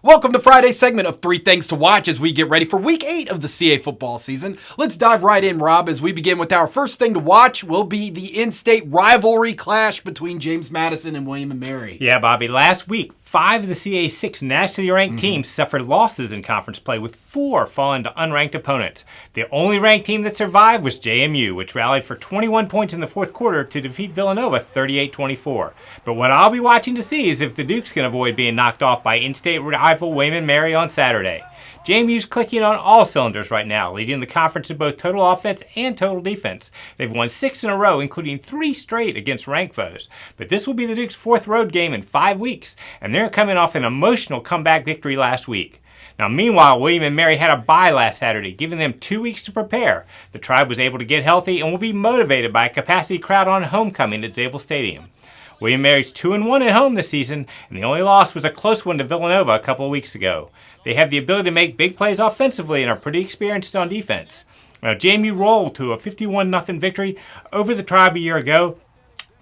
Welcome to Friday's segment of 3 Things to Watch as we get ready for Week 8 of the CAA football season. Let's dive right in, Rob, as we begin with our first thing to watch will be the in-state rivalry clash between James Madison and William & Mary. Yeah, Bobby, last week, 5 of the CAA's 6 nationally ranked teams suffered losses in conference play, with 4 falling to unranked opponents. The only ranked team that survived was JMU, which rallied for 21 points in the fourth quarter to defeat Villanova 38-24. But what I'll be watching to see is if the Dukes can avoid being knocked off by in-state rival William & Mary on Saturday. JMU's clicking on all cylinders right now, leading the conference in both total offense and total defense. They've won 6 in a row, including 3 straight against ranked foes. But this will be the Dukes' 4th road game in 5 weeks, and they're coming off an emotional comeback victory last week. Now, meanwhile, William & Mary had a bye last Saturday, giving them 2 weeks to prepare. The Tribe was able to get healthy and will be motivated by a capacity crowd on homecoming at Zabel Stadium. William & Mary's 2-1 at home this season, and the only loss was a close one to Villanova a couple of weeks ago. They have the ability to make big plays offensively and are pretty experienced on defense. Now, JMU rolled to a 51-0 victory over the Tribe a year ago,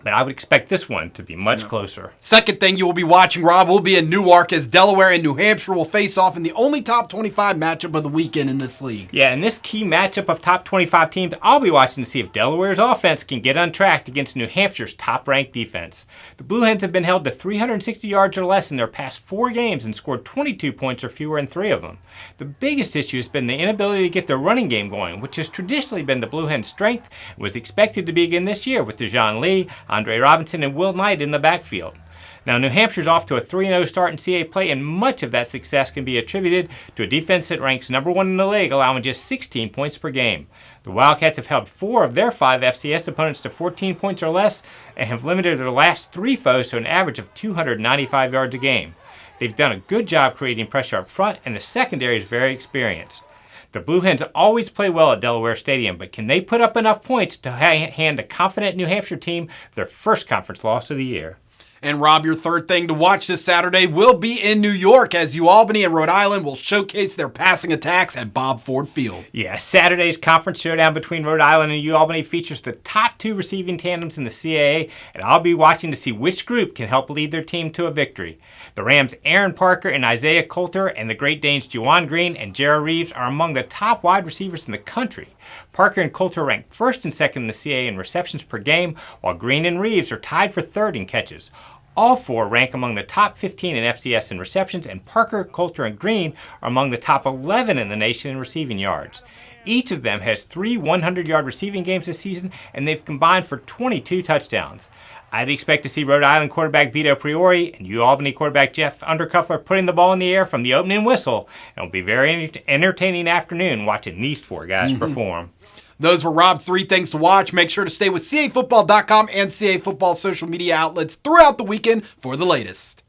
but I would expect this one to be much closer. Second thing you will be watching, Rob, will be in Newark as Delaware and New Hampshire will face off in the only top 25 matchup of the weekend in this league. Yeah, in this key matchup of top 25 teams, I'll be watching to see if Delaware's offense can get untracked against New Hampshire's top-ranked defense. The Blue Hens have been held to 360 yards or less in their past 4 games and scored 22 points or fewer in 3 of them. The biggest issue has been the inability to get their running game going, which has traditionally been the Blue Hens' strength and was expected to be again this year with Dejon Lee, Andre Robinson, and Will Knight in the backfield. Now, New Hampshire's off to a 3-0 start in CAA play, and much of that success can be attributed to a defense that ranks number 1 in the league, allowing just 16 points per game. The Wildcats have held 4 of their 5 FCS opponents to 14 points or less and have limited their last 3 foes to an average of 295 yards a game. They've done a good job creating pressure up front, and the secondary is very experienced. The Blue Hens always play well at Delaware Stadium, but can they put up enough points to hand a confident New Hampshire team their first conference loss of the year? And Rob, your third thing to watch this Saturday will be in New York as Albany and Rhode Island will showcase their passing attacks at Bob Ford Field. Yeah, Saturday's conference showdown between Rhode Island and Albany features the top 2 receiving tandems in the CAA, and I'll be watching to see which group can help lead their team to a victory. The Rams' Aaron Parker and Isaiah Coulter and the Great Danes' Juwan Green and Jarrah Reeves are among the top wide receivers in the country. Parker and Coulter rank 1st and 2nd in the CAA in receptions per game, while Green and Reeves are tied for 3rd in catches. All 4 rank among the top 15 in FCS in receptions, and Parker, Coulter, and Green are among the top 11 in the nation in receiving yards. Each of them has 3 100-yard receiving games this season, and they've combined for 22 touchdowns. I'd expect to see Rhode Island quarterback Vito Priori and Albany quarterback Jeff Undercuffler putting the ball in the air from the opening whistle. It'll be a very entertaining afternoon watching these 4 guys perform. Those were Rob's 3 things to watch. Make sure to stay with CAFootball.com and CA Football social media outlets throughout the weekend for the latest.